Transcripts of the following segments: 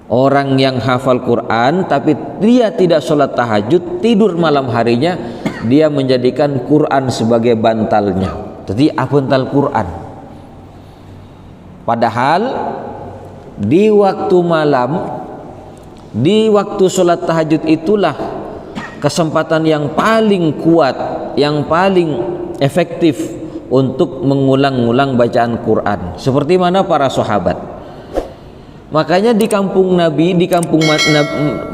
Orang yang hafal Quran tapi dia tidak sholat tahajud, tidur malam harinya, dia menjadikan Quran sebagai bantalnya. Jadi bantal Quran. Padahal di waktu malam, di waktu sholat tahajud itulah kesempatan yang paling kuat, yang paling efektif untuk mengulang-ulang bacaan Quran. Seperti mana para sahabat. Makanya di kampung Nabi, di kampung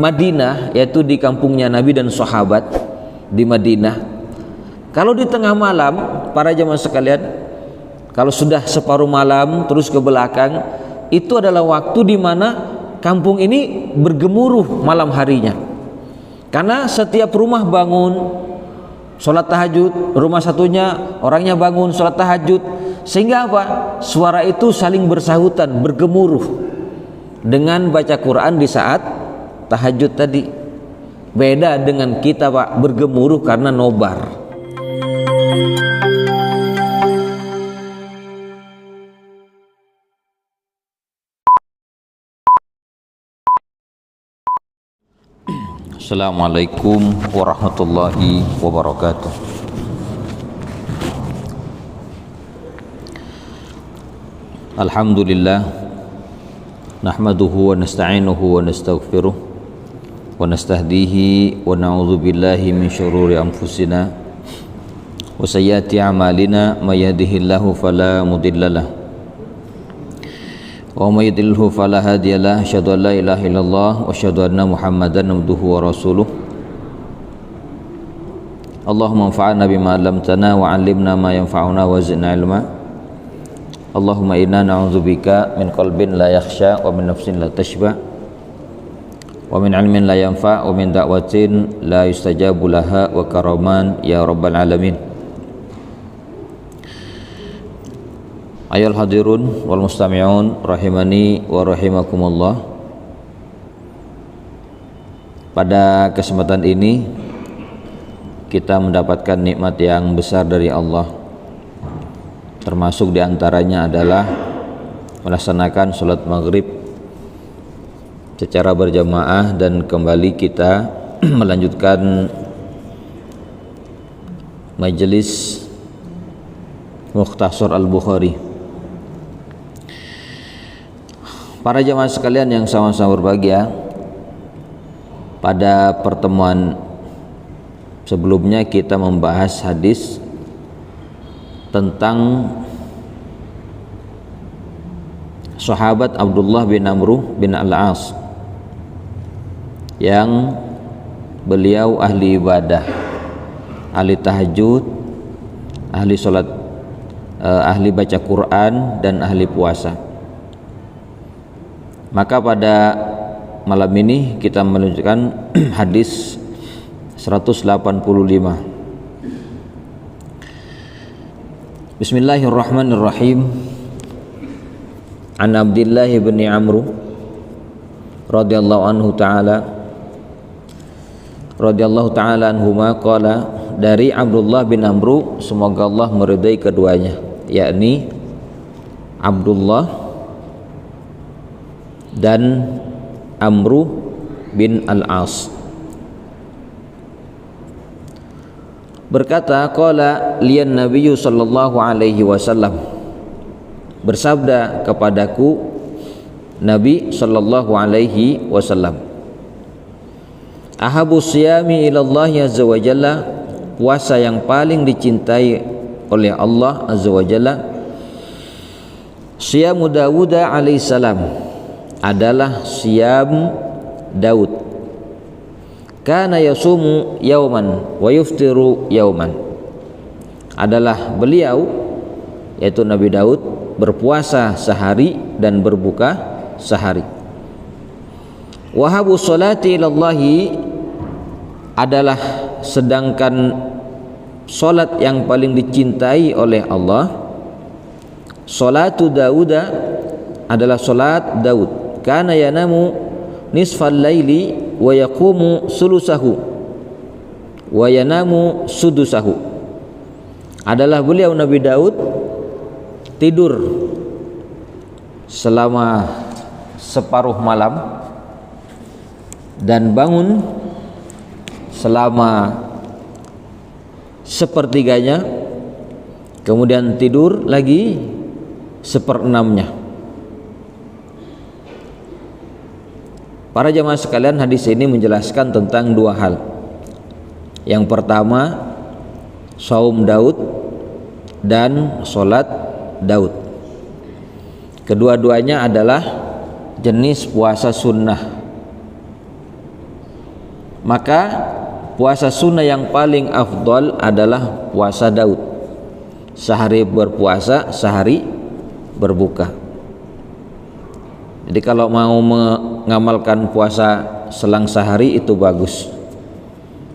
Madinah, yaitu di kampungnya Nabi dan sahabat di Madinah, kalau di tengah malam, para jemaah sekalian, kalau sudah separuh malam terus ke belakang, itu adalah waktu di mana kampung ini bergemuruh malam harinya. Karena setiap rumah bangun sholat tahajud, rumah satunya orangnya bangun sholat tahajud, sehingga apa? Suara itu saling bersahutan, bergemuruh dengan baca Quran di saat tahajud tadi. Beda dengan kita, Pak, bergemuruh karena nobar. Assalamualaikum warahmatullahi wabarakatuh. Alhamdulillah, nahmaduhu wa nasta'inuhu wa nastaghfiruh wa nastahdihi wa na'udzu billahi min syururi anfusina wa sayyiati a'malina, may yahdihillahu fala mudhillalah wa may yudlilhu fala hadiyalah. Asyhadu an la ilaha illallah wa asyhadu anna Muhammadan abduhu wa rasuluh. Allahumma anfa'na bima 'allamtana wa 'allimna ma yanfa'una wa zidna ilma. Allahumma inna na'udzubika min qalbin la yakhsha wa min nafsin la tashba wa min ilmin la yanfa wa min da'watin la yustajabu laha wa karaman ya rabbal alamin. Ayol hadirun wal mustami'un rahimani wa rahimakumullah. Pada kesempatan ini kita mendapatkan nikmat yang besar dari Allah. Termasuk diantaranya adalah melaksanakan sholat maghrib secara berjamaah, dan kembali kita melanjutkan majelis Mukhtasar Al-Bukhari. Para jamaah sekalian yang sama-sama berbahagia, pada pertemuan sebelumnya kita membahas hadis tentang sahabat Abdullah bin Amr bin Al-As yang beliau ahli ibadah, ahli tahajud, ahli sholat, ahli baca Quran, dan ahli puasa. Maka pada malam ini kita menunjukkan hadis 185. Bismillahirrahmanirrahim. An Abdullah bin Amr radhiyallahu ta'ala anhuma qala, dari Abdullah bin Amr, semoga Allah meridai keduanya, yakni Abdullah dan Amr bin Al-As, berkata, qala liyan nabiyyu sallallahu alaihi wasallam, bersabda kepadaku Nabi sallallahu alaihi wasallam, ahabu siyami ilallahi azza wa jalla, puasa yang paling dicintai oleh Allah azza wa jalla, siyamu Dawud alaihissalam, adalah siyam Daud. Kana yasumu yauman wa yuftiru yauman, adalah beliau, yaitu Nabi Daud, berpuasa sehari dan berbuka sehari. Wahabu sholati ilallahi, adalah sedangkan solat yang paling dicintai oleh Allah, solatu Dauda, adalah solat Daud. Kana yanamu nisfal laili wa yaqumu sulusahu wa yanamu sudusahu, adalah beliau Nabi Daud tidur selama separuh malam dan bangun selama sepertiganya, kemudian tidur lagi seperenamnya. Para jamaah sekalian, hadis ini menjelaskan tentang dua hal. Yang pertama, saum Daud dan sholat Daud. Kedua-duanya adalah jenis puasa sunnah. Maka puasa sunnah yang paling afdol adalah puasa Daud. Sehari berpuasa, sehari berbuka. Jadi kalau mau mengamalkan puasa selang sehari itu bagus.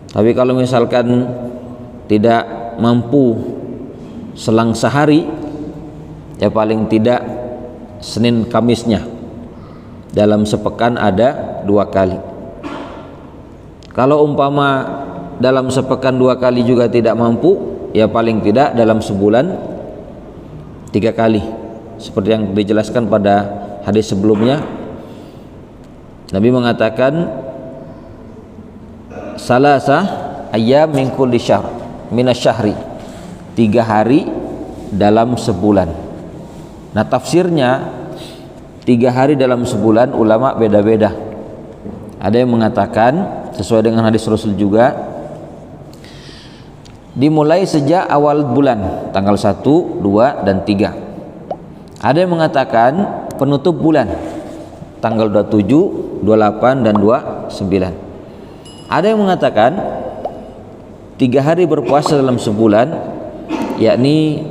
Tapi kalau misalkan tidak mampu selang sehari, ya paling tidak Senin Kamisnya. Dalam sepekan ada 2 kali. Kalau umpama dalam sepekan 2 kali juga tidak mampu, ya paling tidak dalam sebulan 3 kali. Seperti yang dijelaskan pada hadis sebelumnya, Nabi mengatakan salasa ayyam min kulli syahr minasyahri, 3 hari dalam sebulan. Nah, tafsirnya 3 hari dalam sebulan ulama beda-beda. Ada yang mengatakan sesuai dengan hadis Rasul juga, dimulai sejak awal bulan, tanggal 1, 2, dan 3. Ada yang mengatakan penutup bulan, tanggal 27, 28, dan 29. Ada yang mengatakan 3 hari berpuasa dalam sebulan, yakni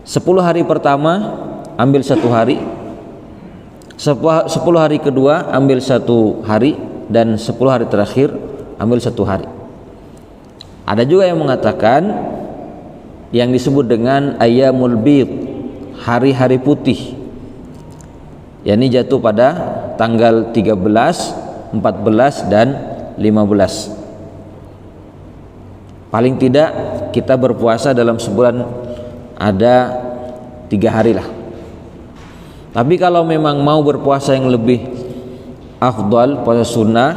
10 hari pertama ambil 1 hari, 10 hari kedua ambil 1 hari, dan 10 hari terakhir ambil 1 hari. Ada juga yang mengatakan yang disebut dengan ayyamul bid, hari-hari putih, yakni jatuh pada tanggal 13, 14, dan 15. Paling tidak kita berpuasa dalam sebulan ada 3 hari lah. Tapi kalau memang mau berpuasa yang lebih afdal, puasa sunnah,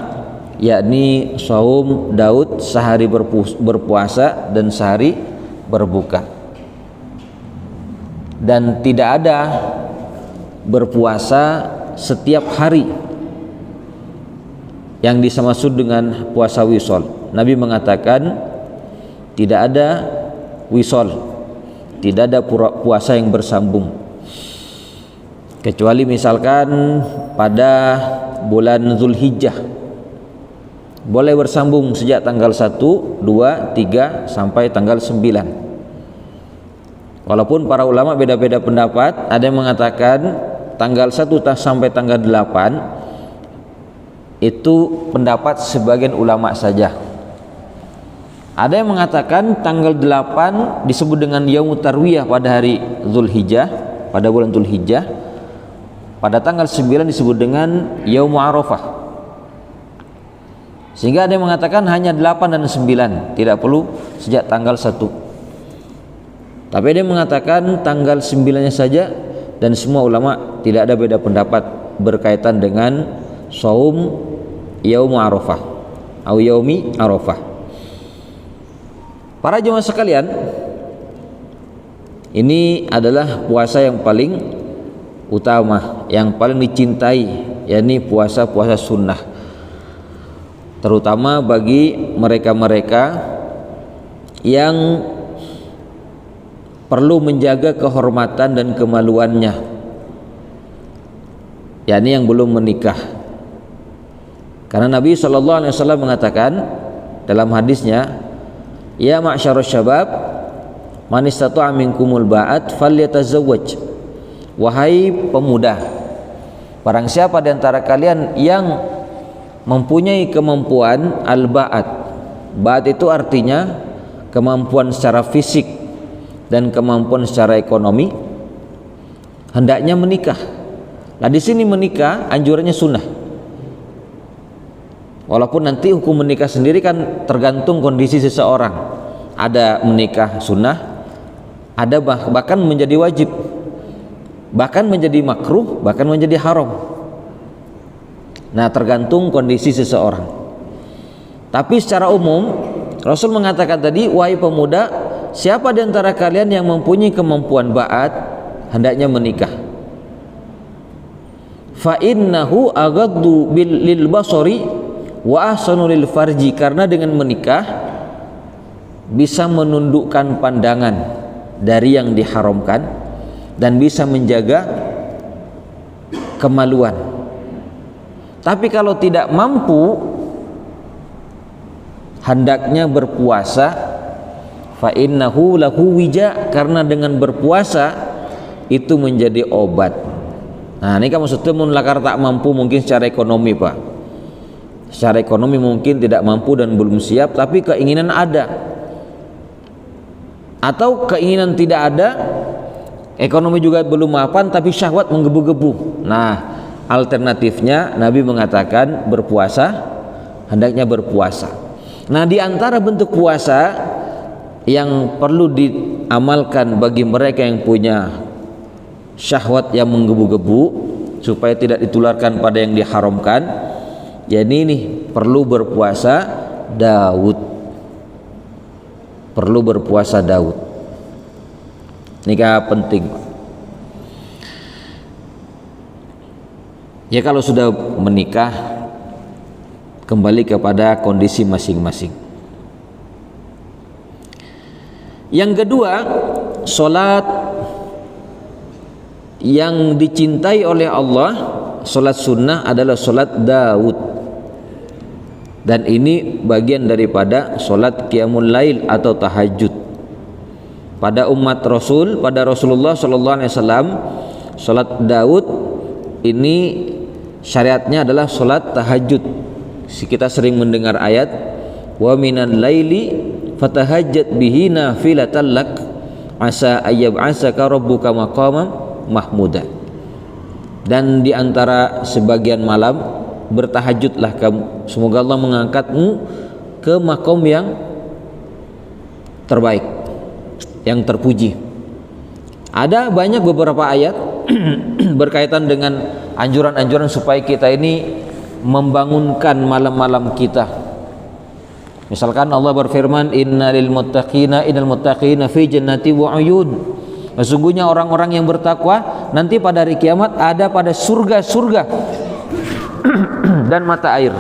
yakni saum Daud, sehari berpuasa dan sehari berbuka. Dan tidak ada berpuasa setiap hari yang dimaksud dengan puasa wisol. Nabi mengatakan tidak ada wisol, tidak ada puasa yang bersambung, kecuali misalkan pada bulan Zulhijjah boleh bersambung sejak tanggal 1, 2, 3 sampai tanggal 9. Walaupun para ulama beda-beda pendapat, ada yang mengatakan tanggal 1 sampai tanggal 8 itu pendapat sebagian ulama saja. Ada yang mengatakan tanggal 8 disebut dengan Yaumut Tarwiyah pada hari Zulhijjah, pada bulan Zulhijjah. Pada tanggal 9 disebut dengan Yaum Arafah. Sehingga ada yang mengatakan hanya 8 dan 9, tidak perlu sejak tanggal 1. Tapi ada yang mengatakan tanggal 9-nya saja, dan semua ulama tidak ada beda pendapat berkaitan dengan saum Yaum Arafah atau Yaumi Arafah. Para jemaah sekalian, ini adalah puasa yang paling utama, yang paling dicintai, yakni puasa-puasa sunnah, terutama bagi mereka-mereka yang perlu menjaga kehormatan dan kemaluannya, yakni yang belum menikah. Karena Nabi SAW mengatakan dalam hadisnya, ya ma'syarus syabab, man istata'a minkumul ba'at falyatazawwaj. Wahai pemuda, barang siapa di antara kalian yang mempunyai kemampuan al-ba'at. Ba'at itu artinya kemampuan secara fisik dan kemampuan secara ekonomi, hendaknya menikah. Nah, di sini menikah anjurannya sunnah. Walaupun nanti hukum menikah sendiri kan tergantung kondisi seseorang. Ada menikah sunnah, ada bahkan menjadi wajib, bahkan menjadi makruh, bahkan menjadi haram. Nah, tergantung kondisi seseorang. Tapi secara umum Rasul mengatakan tadi, wahai pemuda, siapa di antara kalian yang mempunyai kemampuan ba'at, hendaknya menikah. Fa innahu aghaddu lil basari wa ahsanu lil farji, karena dengan menikah bisa menundukkan pandangan dari yang diharamkan dan bisa menjaga kemaluan. Tapi kalau tidak mampu, hendaknya berpuasa. Fa innahu lahu wija, karena dengan berpuasa itu menjadi obat. Nah, ini kan maksudnya mun lakar tak mampu mungkin secara ekonomi, Pak. Secara ekonomi mungkin tidak mampu dan belum siap, tapi keinginan ada. Atau keinginan tidak ada, ekonomi juga belum mapan, tapi syahwat menggebu-gebu. Nah, alternatifnya Nabi mengatakan berpuasa, hendaknya berpuasa. Nah, di antara bentuk puasa yang perlu diamalkan bagi mereka yang punya syahwat yang menggebu-gebu supaya tidak ditularkan pada yang diharamkan, yakni ini perlu berpuasa Daud. Perlu berpuasa Daud. Nikah penting. Ya, kalau sudah menikah, kembali kepada kondisi masing-masing. Yang kedua, solat yang dicintai oleh Allah, solat sunnah adalah solat Daud. Dan ini bagian daripada solat qiyamul lail atau tahajud. Pada umat Rasul, pada Rasulullah SAW, solat Daud ini syariatnya adalah solat tahajud. Kita sering mendengar ayat wa minan laili fatahajjat bihi nafilatan lak asa ayyab'asaka rabbuka maqaman mahmuda. Dan di antara sebagian malam bertahajudlah kamu, semoga Allah mengangkatmu ke makom yang terbaik, yang terpuji. Ada banyak beberapa ayat berkaitan dengan anjuran-anjuran supaya kita ini membangunkan malam-malam kita. Misalkan Allah berfirman, innal muttaqina fi jannati wa uyun. Sesungguhnya orang-orang yang bertakwa nanti pada hari kiamat ada pada surga-surga dan mata air.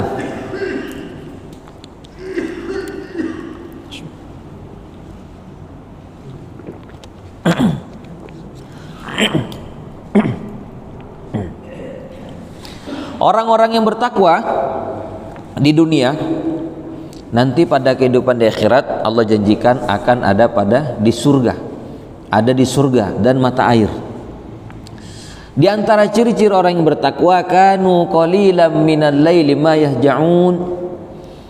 Orang-orang yang bertakwa di dunia nanti pada kehidupan di akhirat Allah janjikan akan ada di surga, ada di surga dan mata air. Di antara ciri-ciri orang yang bertakwa, kanu qalilan minal laili ma yahja'un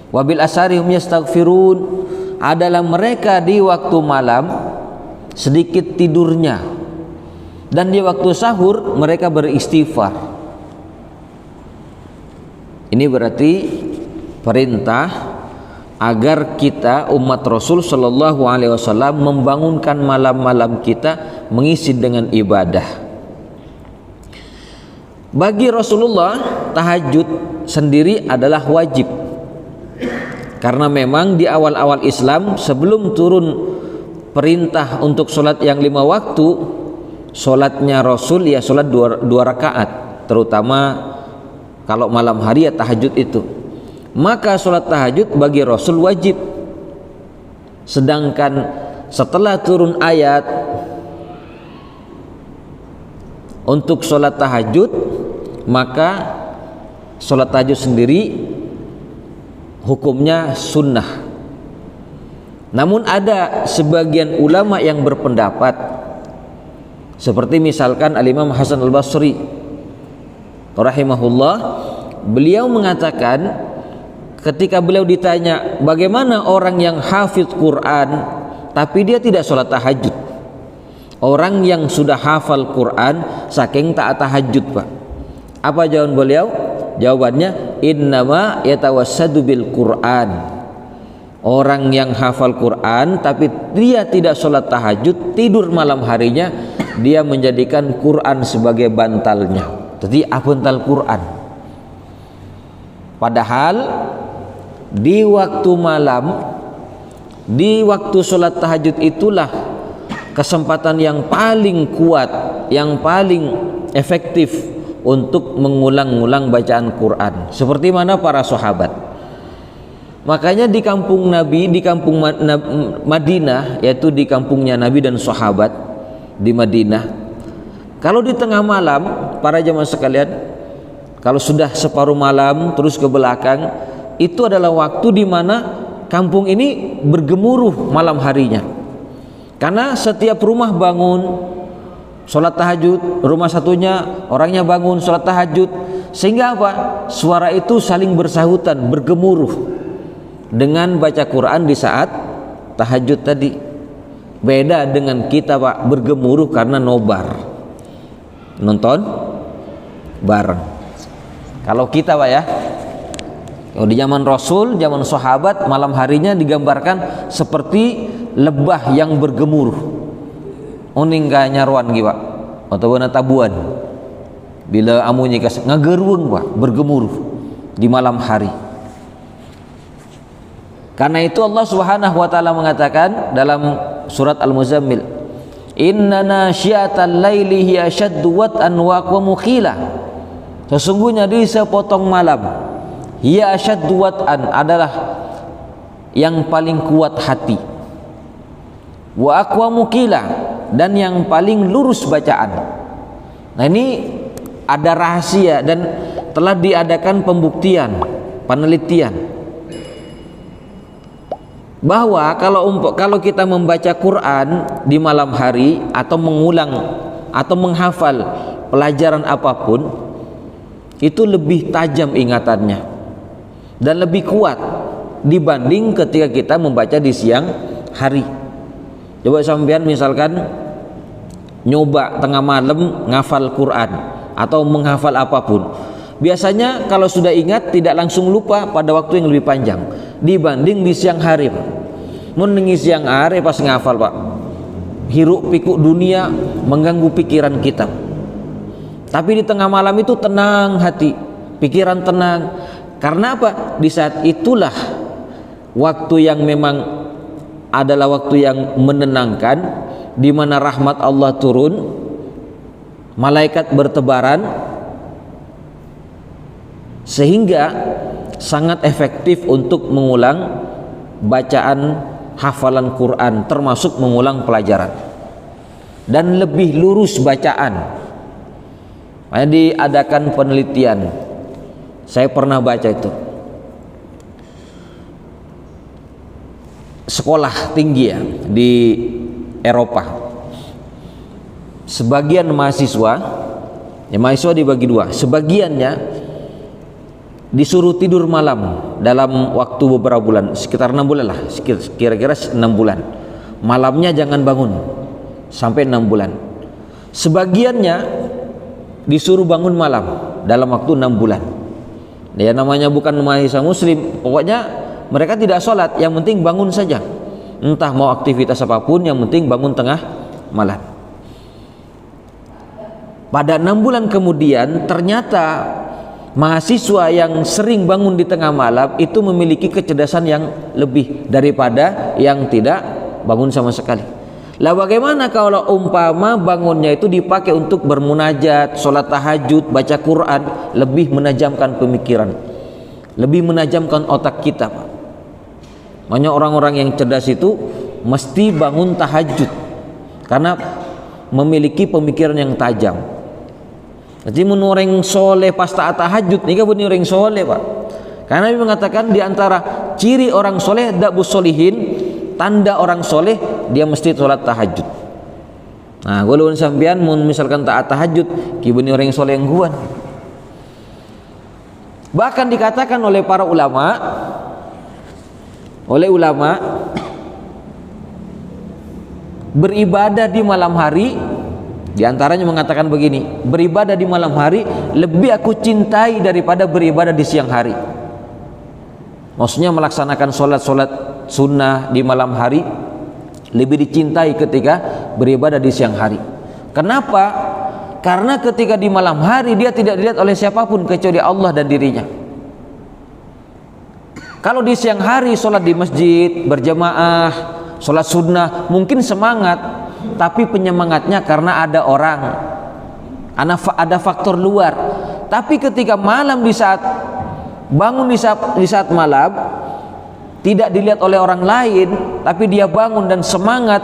wa bil asari hum yastaghfirun, adalah mereka di waktu malam sedikit tidurnya dan di waktu sahur mereka beristighfar. Ini berarti perintah agar kita umat Rasul sallallahu alaihi wasallam membangunkan malam-malam kita mengisi dengan ibadah. Bagi Rasulullah, tahajud sendiri adalah wajib. Karena memang di awal-awal Islam sebelum turun perintah untuk sholat yang 5 waktu, sholatnya Rasul ya sholat 2 rakaat, terutama kalau malam hari ya tahajud itu. Maka sholat tahajud bagi Rasul wajib. Sedangkan setelah turun ayat untuk sholat tahajud, maka sholat tahajud sendiri hukumnya sunnah. Namun ada sebagian ulama yang berpendapat, seperti misalkan Al-Imam Hasan Al-Basri rahimahullah, beliau mengatakan ketika beliau ditanya bagaimana orang yang hafidz Quran tapi dia tidak sholat tahajud, orang yang sudah hafal Quran saking taat tahajud, Pak, apa jawaban beliau? Jawabannya, innama yatawassadu bil Quran, orang yang hafal Quran tapi dia tidak sholat tahajud, tidur malam harinya, dia menjadikan Quran sebagai bantalnya. Jadi bantal Quran. Padahal di waktu malam, di waktu sholat tahajud itulah kesempatan yang paling kuat, yang paling efektif untuk mengulang-ulang bacaan Quran. Seperti mana para sahabat. Makanya di kampung Nabi, di kampung Madinah, yaitu di kampungnya Nabi dan sahabat di Madinah, kalau di tengah malam, para jamaah sekalian, kalau sudah separuh malam terus ke belakang, itu adalah waktu di mana kampung ini bergemuruh malam harinya. Karena setiap rumah bangun sholat tahajud, rumah satunya orangnya bangun sholat tahajud, sehingga apa? Suara itu saling bersahutan, bergemuruh dengan baca Quran di saat tahajud tadi. Beda dengan kita, Pak, bergemuruh karena nobar, nonton bareng. Kalau kita, Pak, ya, kalau di zaman Rasul, zaman sahabat, malam harinya digambarkan seperti lebah yang bergemuruh. Oning ka nyaruan gi, Pak, atau tabuan. Bila amunyi kas ngagerueng, Pak, bergemuruh di malam hari. Karena itu Allah Subhanahu wa taala mengatakan dalam surat Al-Muzammil, "Inna nasyiatal laili hiya ashaddu wat'an wa aqwamu qila." Sesungguhnya di sepotong malam, hiya ashaddu wat'an adalah yang paling kuat hati, wa aqwamu qila, dan yang paling lurus bacaan. Nah, ini ada rahasia dan telah diadakan pembuktian, penelitian bahwa kalau kita membaca Quran di malam hari atau mengulang atau menghafal pelajaran apapun, itu lebih tajam ingatannya dan lebih kuat dibanding ketika kita membaca di siang hari. Coba sampean misalkan nyoba tengah malam ngafal Quran atau menghafal apapun, biasanya kalau sudah ingat tidak langsung lupa pada waktu yang lebih panjang dibanding di siang hari, Pak. Mun di siang hari pas ngafal, Pak, hiruk pikuk dunia mengganggu pikiran kita. Tapi di tengah malam itu tenang hati, pikiran tenang. Karena apa? Di saat itulah waktu yang memang adalah waktu yang menenangkan, di mana rahmat Allah turun, malaikat bertebaran, sehingga sangat efektif untuk mengulang bacaan hafalan Quran, termasuk mengulang pelajaran, dan lebih lurus bacaan. Makanya diadakan penelitian, saya pernah baca itu, sekolah tinggi ya di Eropa, sebagian mahasiswa, ya mahasiswa dibagi dua, sebagiannya disuruh tidur malam dalam waktu beberapa bulan, sekitar 6 bulan lah, kira-kira 6 bulan. Malamnya jangan bangun sampai 6 bulan. Sebagiannya disuruh bangun malam dalam waktu 6 bulan. Ya, namanya bukan mahasiswa muslim, pokoknya mereka tidak sholat, yang penting bangun saja. Entah mau aktivitas apapun, yang penting bangun tengah malam. Pada 6 bulan kemudian ternyata mahasiswa yang sering bangun di tengah malam itu memiliki kecerdasan yang lebih daripada yang tidak bangun sama sekali. Lah bagaimana kalau umpama bangunnya itu dipakai untuk bermunajat, sholat tahajud, baca Quran, lebih menajamkan pemikiran, lebih menajamkan otak kita, Pak. Makanya orang-orang yang cerdas itu mesti bangun tahajud karena memiliki pemikiran yang tajam. Jadi menoreng soleh pas taat tahajud nih, bener orang soleh, Pak. Karena Nabi mengatakan di antara ciri orang soleh dabus solihin, tanda orang soleh dia mesti sholat tahajud. Nah, kalau sampean mau misalkan taat tahajud, kibeni orang soleh yang guan. Bahkan dikatakan oleh para ulama, beribadah di malam hari, di antaranya mengatakan begini, beribadah di malam hari lebih aku cintai daripada beribadah di siang hari. Maksudnya melaksanakan sholat-sholat sunnah di malam hari lebih dicintai ketika beribadah di siang hari. Kenapa? Karena ketika di malam hari dia tidak dilihat oleh siapapun kecuali Allah dan dirinya. Kalau di siang hari sholat di masjid berjamaah, sholat sunnah, mungkin semangat, tapi penyemangatnya karena ada orang, ada faktor luar. Tapi ketika malam, di saat bangun di saat malam, tidak dilihat oleh orang lain, tapi dia bangun dan semangat,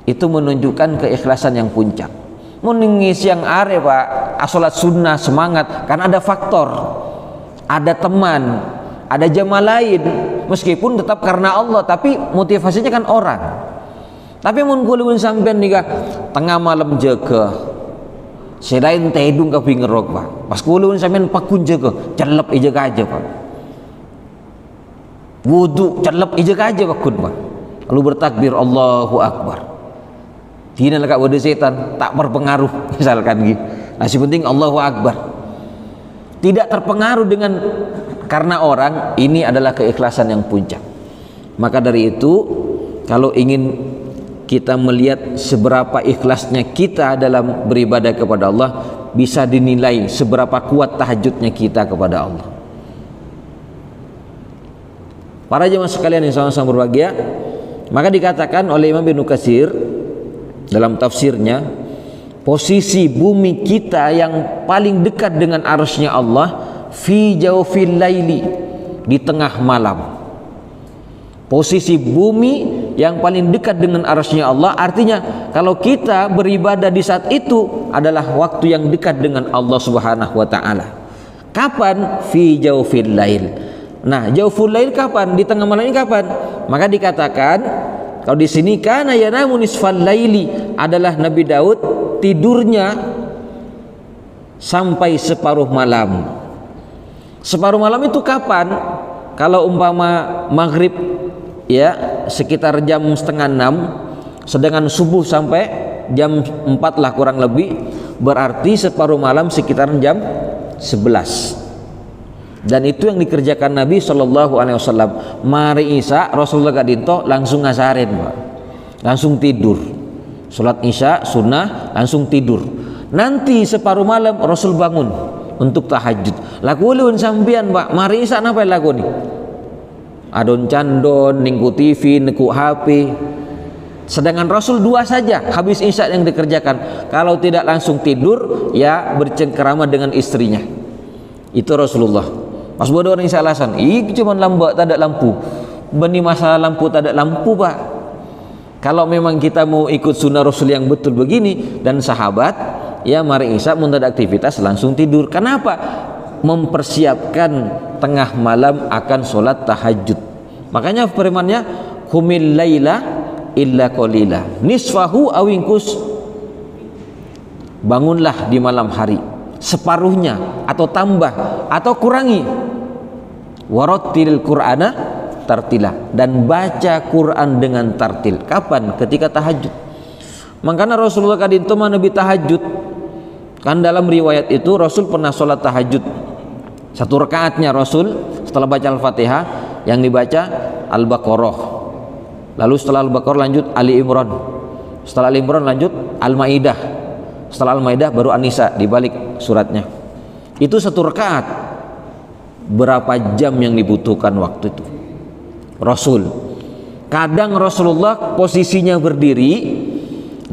itu menunjukkan keikhlasan yang puncak. Meningis siang hari Pak, sholat sunnah semangat karena ada faktor, ada teman, ada jamaah lain, meskipun tetap karena Allah, tapi motivasinya kan orang. Tapi mun kulun sampean nika tengah malam jaga, selain tedung ka pingerok Pak, pas kulun sampean pakun jaga, celep ijaga aja Pak, wudu celep ijaga aja pakun Pak, lalu bertakbir Allahu Akbar. Tidak lekak wada setan, tak berpengaruh misalkan gitu. Nah, si penting Allahu Akbar. Tidak terpengaruh dengan karena orang, ini adalah keikhlasan yang puncak. Maka dari itu, kalau ingin kita melihat seberapa ikhlasnya kita dalam beribadah kepada Allah, bisa dinilai seberapa kuat tahajudnya kita kepada Allah. Para jemaah sekalian yang sama-sama berbahagia, maka dikatakan oleh Imam Ibnu Katsir dalam tafsirnya, posisi bumi kita yang paling dekat dengan arsy-Nya Allah fi jawfil laili, di tengah malam. Posisi bumi yang paling dekat dengan arsy-Nya Allah, artinya kalau kita beribadah di saat itu adalah waktu yang dekat dengan Allah Subhanahu wa taala. Kapan? Fi jawfil lail. Nah, jawful lail kapan? Di tengah malam ini kapan? Maka dikatakan kalau di sini kana yanamu nisfal laili, adalah Nabi Daud tidurnya sampai separuh malam. Separuh malam itu kapan? Kalau umpama maghrib ya sekitar jam setengah 6, sedangkan subuh sampai jam 4 lah kurang lebih, berarti separuh malam sekitar jam 11. Dan itu yang dikerjakan Nabi Shallallahu Alaihi Wasallam. Mari Isya Rasulullah kadinto langsung ngasarin Pak, langsung tidur, sholat Isya sunnah langsung tidur. Nanti separuh malam Rasul bangun untuk tahajud. Lakuin sambian Pak, mari Isya napa laku nih? Adon candon, ningku TV, neku HP. Sedangkan Rasul 2 saja habis Isya yang dikerjakan. Kalau tidak langsung tidur, ya bercengkerama dengan istrinya. Itu Rasulullah. Pas bodoh orang Isya alasan, cuma lambat tak ada lampu. Beni masalah lampu tak ada lampu Pak. Kalau memang kita mau ikut sunnah Rasul yang betul begini dan sahabat, ya mari Isya mun ada aktivitas langsung tidur. Kenapa? Mempersiapkan tengah malam akan sholat tahajud. Makanya firman-Nya humil laila illa qalila nisfahu awingkus, bangunlah di malam hari separuhnya atau tambah atau kurangi, warattilil qur'ana tartila, dan baca Quran dengan tartil. Kapan? Ketika tahajud. Makanya Rasulullah kadinto Nabi tahajud kan, dalam riwayat itu Rasul pernah sholat tahajud 1 rakaatnya Rasul setelah baca Al-Fatihah yang dibaca Al-Baqarah, lalu setelah Al-Baqarah lanjut Ali Imran, setelah Ali Imran lanjut Al-Maidah, setelah Al-Maidah baru An-Nisa dibalik suratnya. Itu 1 rakaat. Berapa jam yang dibutuhkan waktu itu Rasul? Kadang Rasulullah posisinya berdiri.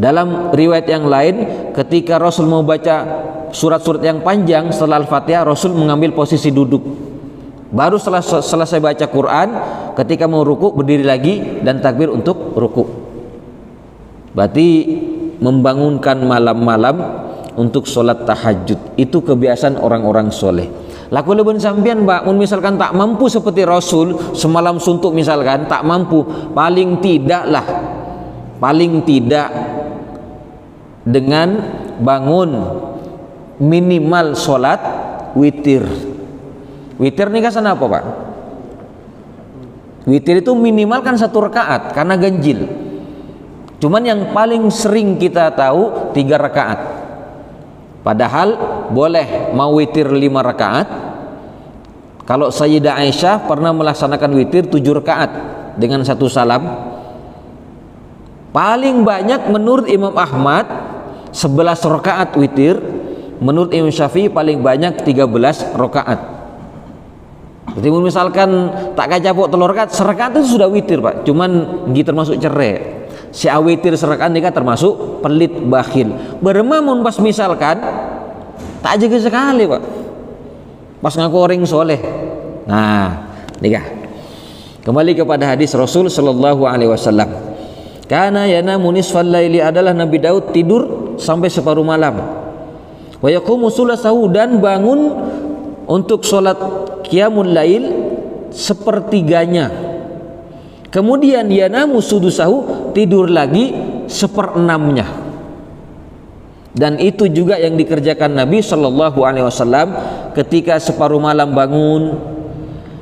Dalam riwayat yang lain, ketika Rasul mau baca surat-surat yang panjang setelah Al-Fatihah, Rasul mengambil posisi duduk. Baru setelah selesai baca Quran, ketika mau ruku berdiri lagi dan takbir untuk ruku. Berarti membangunkan malam-malam untuk sholat tahajud itu kebiasaan orang-orang soleh. Laku leben sampean Mbak, misalkan tak mampu seperti Rasul semalam suntuk, misalkan tak mampu, paling tidak dengan bangun minimal sholat witir. Witir ini kan apa Pak? Witir itu minimal kan 1 rakaat karena ganjil. Cuman yang paling sering kita tahu 3 rakaat. Padahal boleh mau witir 5 rakaat. Kalau Sayyidah Aisyah pernah melaksanakan witir 7 rakaat dengan 1 salam. Paling banyak menurut Imam Ahmad 11 rakaat witir. Menurut Imam Syafi'i paling banyak 13 rakaat. Jadi misalkan tak kacapok telur rakaat, serakaat itu sudah witir Pak, cuman gitu termasuk cerai. Si awitir serakaat ini kan termasuk pelit bakhil. Bermamun pas misalkan tak jaga sekali Pak, pas ngaku orang soleh. Nah, nikah. Kembali kepada hadis Rasul Sallallahu Alaihi Wasallam. Karena yanamu nisfal laili, adalah Nabi Daud tidur sampai separuh malam. Wa yaqumu sulasahu, dan bangun untuk sholat qiyamul lail sepertiganya. Kemudian yanamu sudusahu, tidur lagi seperenamnya. Dan itu juga yang dikerjakan Nabi Sallallahu Alaihi Wasallam ketika separuh malam bangun,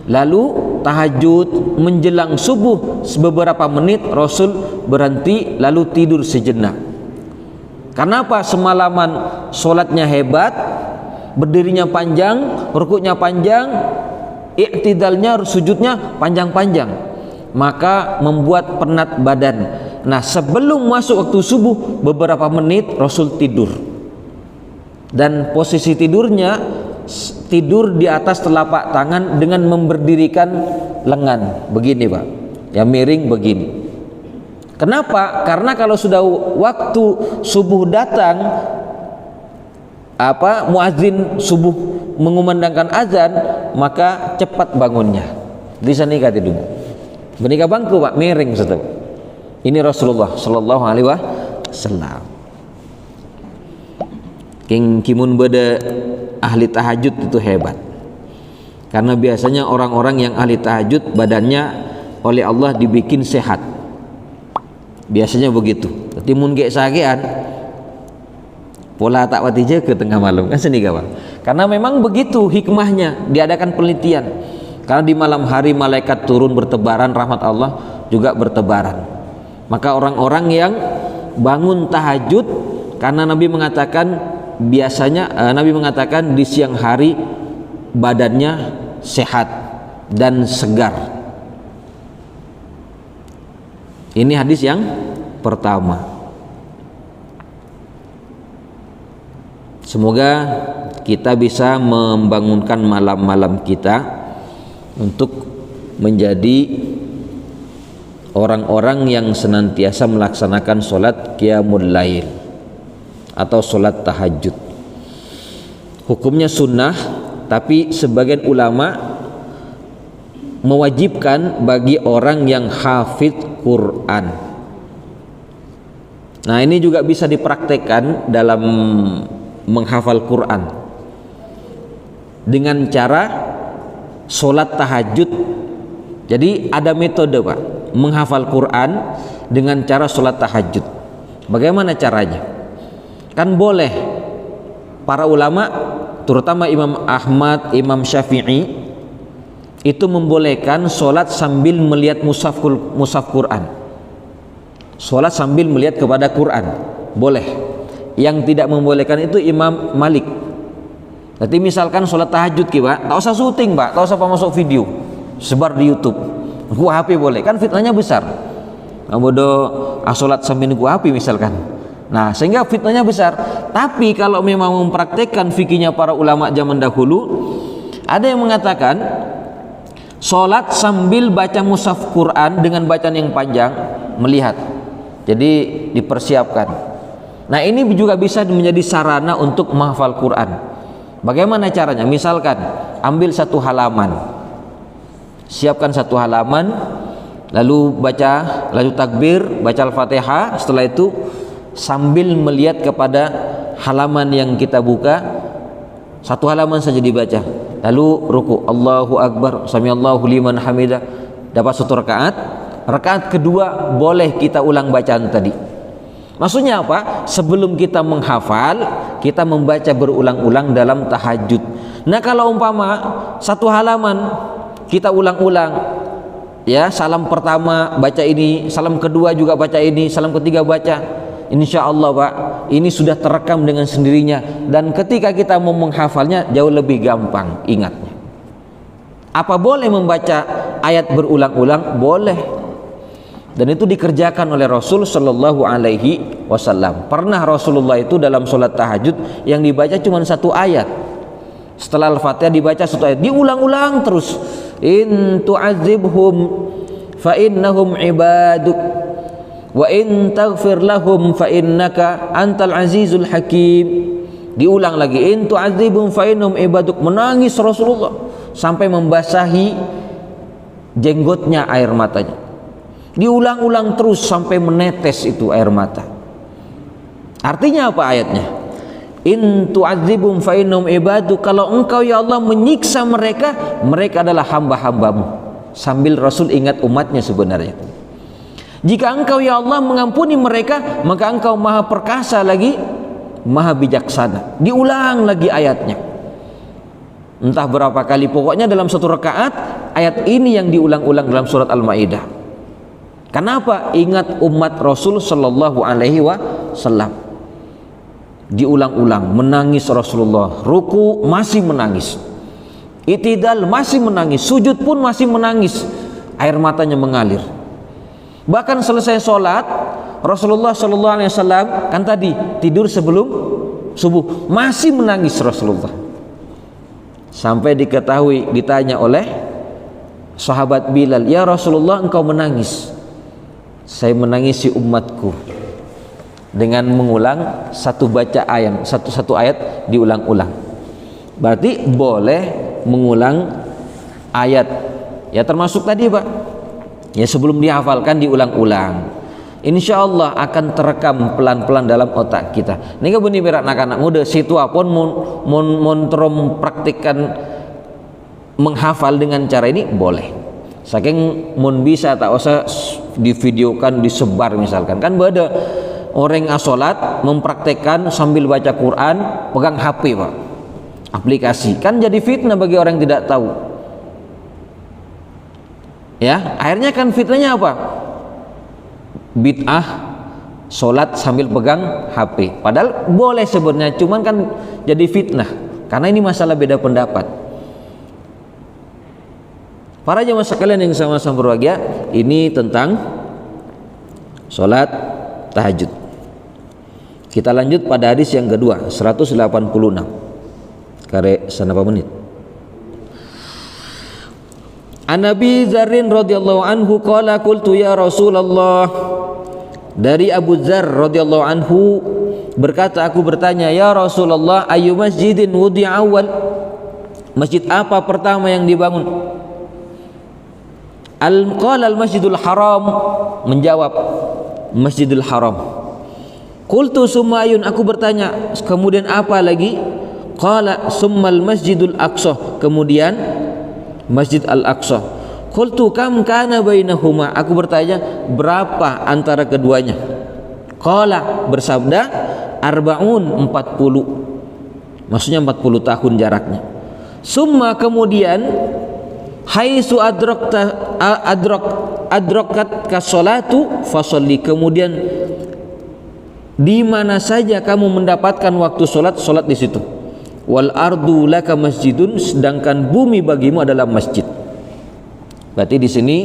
lalu tahajud menjelang subuh beberapa menit Rasul berhenti lalu tidur sejenak. Kenapa? Semalaman sholatnya hebat, berdirinya panjang, rukuknya panjang, i'tidalnya, sujudnya panjang-panjang, maka membuat penat badan. Nah, sebelum masuk waktu subuh beberapa menit Rasul tidur, dan posisi tidurnya tidur di atas telapak tangan dengan memberdirikan lengan begini Pak, ya miring begini. Kenapa? Karena kalau sudah waktu subuh datang, muazin subuh mengumandangkan azan, maka cepat bangunnya. Di sana nikah tidur. Benika bangku Pak, miring setelah. Ini Rasulullah Sallallahu Alaihi Wasallam. King kimun beda ahli tahajud itu hebat. Karena biasanya orang-orang yang ahli tahajud badannya oleh Allah dibikin sehat. Biasanya begitu. Tapi mun ge sagean pola tak watija ke tengah malam kan seni kawan. Karena memang begitu hikmahnya diadakan penelitian. Karena di malam hari malaikat turun bertebaran, rahmat Allah juga bertebaran. Maka orang-orang yang bangun tahajud, karena Nabi mengatakan biasanya Nabi mengatakan di siang hari badannya sehat dan segar. Ini hadis yang pertama. Semoga kita bisa membangunkan malam-malam kita untuk menjadi orang-orang yang senantiasa melaksanakan sholat qiyamul lail atau sholat tahajud. Hukumnya sunnah, tapi sebagian ulama mewajibkan bagi orang yang hafidz Quran. Nah, ini juga bisa dipraktekkan dalam menghafal Quran dengan cara sholat tahajud. Jadi ada metode Pak, menghafal Quran dengan cara sholat tahajud. Bagaimana caranya? Kan boleh para ulama, terutama Imam Ahmad, Imam Syafi'i, itu membolehkan sholat sambil melihat mushaf Quran. Sholat sambil melihat kepada Quran boleh. Yang tidak membolehkan itu Imam Malik. Jadi misalkan sholat tahajud Pak, tak usah syuting Pak, tak usah masuk video, sebar di YouTube. Gua HP boleh, kan fitnahnya besar. Bodoh sholat sambil gua HP misalkan. Nah, sehingga fitnahnya besar. Tapi kalau memang mempraktekkan fikihnya para ulama zaman dahulu, ada yang mengatakan sholat sambil baca mushaf Quran dengan bacaan yang panjang, melihat. Jadi dipersiapkan. Nah, ini juga bisa menjadi sarana untuk menghafal Quran. Bagaimana caranya? Misalkan ambil satu halaman, siapkan satu halaman, lalu baca, lalu takbir, baca Al-Fatihah. Setelah itu sambil melihat kepada halaman yang kita buka, satu halaman saja dibaca. Lalu ruku, Allahu Akbar, Samiallahu liman hamidah, dapat satu rakaat. Rakaat kedua boleh kita ulang bacaan tadi. Maksudnya apa? Sebelum kita menghafal, kita membaca berulang-ulang dalam tahajud. Nah, kalau umpama satu halaman kita ulang-ulang, ya, salam pertama baca ini, salam kedua juga baca ini, salam ketiga baca, insya Allah Pak, ini sudah terekam dengan sendirinya, dan ketika kita mau menghafalnya jauh lebih gampang ingatnya. Apa boleh membaca ayat berulang-ulang? Boleh. Dan itu dikerjakan oleh Rasul Sallallahu Alaihi Wasallam. Pernah Rasulullah itu dalam sholat tahajud yang dibaca cuma satu ayat, Setelah Al-Fatihah dibaca satu ayat, diulang-ulang terus. In tu'adzibhum fa innahum ibaduk wa in taghfir lahum fa innaka antal azizul hakim. Diulang lagi, in tu'adzibhum fa innahum ibaduk. Menangis Rasulullah sampai membasahi jenggotnya air matanya. Diulang-ulang terus sampai menetes itu air mata. Artinya apa ayatnya? In tu'adzibhum fa innahum ibaduk. Kalau engkau ya Allah menyiksa mereka, mereka adalah hamba-hambamu. Sambil Rasul ingat umatnya sebenarnya. Jika engkau ya Allah mengampuni mereka, maka engkau maha perkasa lagi, maha bijaksana. Diulang lagi ayatnya. Entah berapa kali, pokoknya dalam satu rakaat ayat ini yang diulang-ulang dalam surat Al-Maidah. Kenapa? Ingat umat Rasul sallallahu alaihi wasallam. Diulang-ulang, menangis Rasulullah, ruku masih menangis, i'tidal masih menangis, sujud pun masih menangis, air matanya mengalir. Bahkan selesai sholat Rasulullah sallallahu alaihi wasallam, kan tadi tidur sebelum subuh, masih menangis Rasulullah. Sampai diketahui, ditanya oleh sahabat Bilal, ya Rasulullah engkau menangis. Saya menangisi umatku dengan mengulang satu baca ayat, satu ayat diulang-ulang. Berarti boleh mengulang ayat, ya termasuk tadi Pak, ya sebelum dihafalkan diulang-ulang. Insya Allah akan terekam pelan-pelan dalam otak kita. Nika bunyi berat anak-anak muda situ pun montrom praktikkan menghafal dengan cara ini boleh. Saking mun bisa tak usah divideokan disebar misalkan. Kan ada orang asolat mempraktekkan sambil baca Quran pegang HP Pak, aplikasi, kan jadi fitnah bagi orang yang tidak tahu. Ya, akhirnya kan fitnahnya apa? Bid'ah solat sambil pegang HP. Padahal boleh sebenarnya, cuman kan jadi fitnah karena ini masalah beda pendapat. Para jemaah sekalian yang sama-sama berbahagia, ini tentang solat tahajud. Kita lanjut pada hadis yang kedua, 186. Kare sanapa menit. An Abi Dzarrin radhiyallahu anhu qala qultu ya Rasulullah. Dari Abu Dzar radhiyallahu anhu berkata, aku bertanya, ya Rasulullah, ayu masjidin wudi'a awal? Masjid apa pertama yang dibangun? Qala al-Masjidul Haram, menjawab Masjidil Haram. Qultu summayun, aku bertanya, kemudian apa lagi? Qala summal Masjidul Aqsa, kemudian Masjid Al-Aqsa. Qultu kam kana bainahuma, aku bertanya berapa antara keduanya? Qala, bersabda, arba'un, 40, maksudnya 40 tahun jaraknya. Summa, kemudian, haitsu adrakat kasolatu fasolli, kemudian di mana saja kamu mendapatkan waktu solat di situ. Wal ardu laka masjidun, sedangkan bumi bagimu adalah masjid. Berarti di sini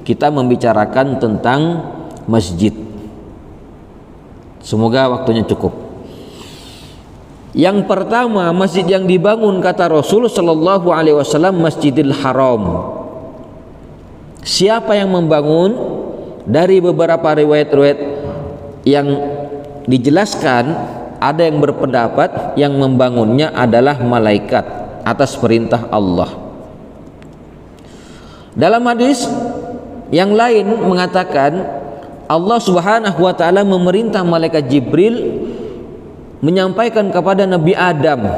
kita membicarakan tentang masjid. Semoga waktunya cukup. Yang pertama, masjid yang dibangun kata Rasul sallallahu alaihi wasallam Masjidil Haram. Siapa yang membangun? Dari beberapa riwayat-riwayat yang dijelaskan, ada yang berpendapat yang membangunnya adalah malaikat atas perintah Allah. Dalam hadis yang lain mengatakan Allah Subhanahu wa taala memerintah malaikat Jibril menyampaikan kepada Nabi Adam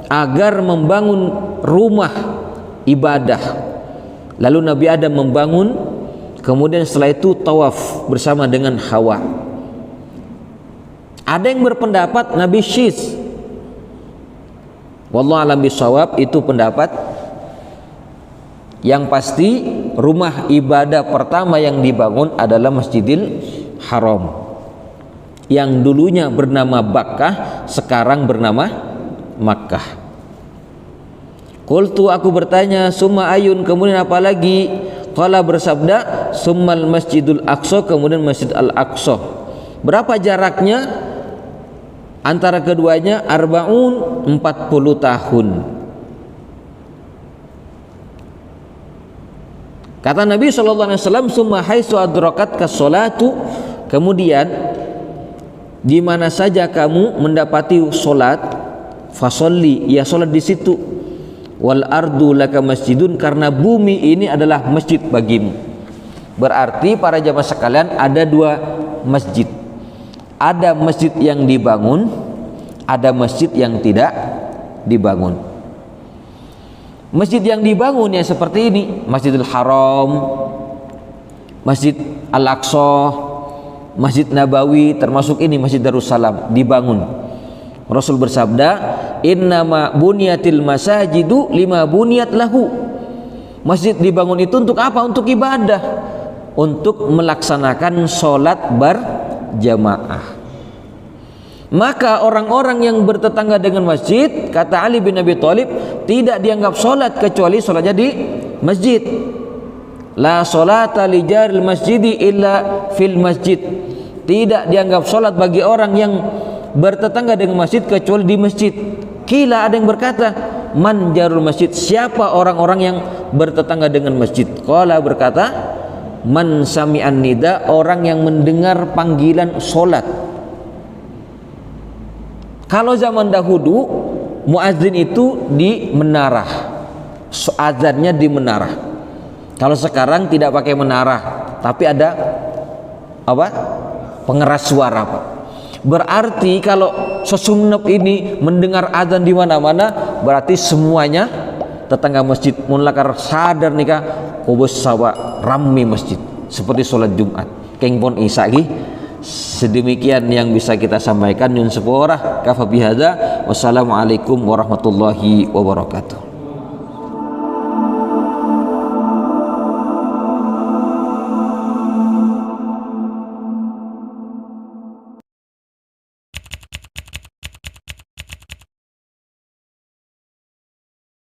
agar membangun rumah ibadah. Lalu Nabi Adam membangun, kemudian setelah itu tawaf bersama dengan Hawa. Ada yang berpendapat Nabi Syis. Wallahu a'lam bishawab, itu pendapat. Yang pasti rumah ibadah pertama yang dibangun adalah Masjidil Haram, yang dulunya bernama Bakkah, sekarang bernama Makkah. Qultu, aku bertanya, summa ayun, kemudian apa lagi? Qala, bersabda, summal Masjidul Aqsa, kemudian Masjid Al-Aqsa. Berapa jaraknya antara keduanya? Arba'un, 40 tahun. Kata Nabi SAW, summa haitsu adrakatka sholatu, kemudian di mana saja kamu mendapati sholat, fasolli, ya sholat di situ. Wal ardu laka masjidun, karena bumi ini adalah masjid bagimu. Berarti para jamaah sekalian, ada dua masjid. Ada masjid yang dibangun, ada masjid yang tidak dibangun. Masjid yang dibangun ya seperti ini, Masjidil Haram, Masjid Al-Aqsa, Masjid Nabawi, termasuk ini Masjid Darussalam dibangun. Rasul bersabda, innama bunyatil masajidu lima bunyat lahu. Masjid dibangun itu untuk apa? Untuk ibadah, untuk melaksanakan sholat berjamaah. Maka orang-orang yang bertetangga dengan masjid, kata Ali bin Abi Thalib, tidak dianggap sholat kecuali sholatnya di masjid. La sholata li jaril masjidi illa fil masjid. Tidak dianggap sholat bagi orang yang bertetangga dengan masjid kecuali di masjid. Kila, ada yang berkata, man jarul masjid, siapa orang-orang yang bertetangga dengan masjid? Qala, berkata, man sami'an nida, orang yang mendengar panggilan sholat. Kalau zaman dahulu muadzin itu di menara, azannya di menara. Kalau sekarang tidak pakai menara, tapi ada apa? Pengeras suara, Pak. Berarti kalau sesumnep ini mendengar azan di mana-mana, berarti semuanya tetangga masjid mulakar sadar nikah kubus sawa ramai masjid seperti sholat Jumat. Kengpon isagi. Sedemikian yang bisa kita sampaikan. Nyun sepurah kafa bihadza. Wassalamualaikum warahmatullahi wabarakatuh.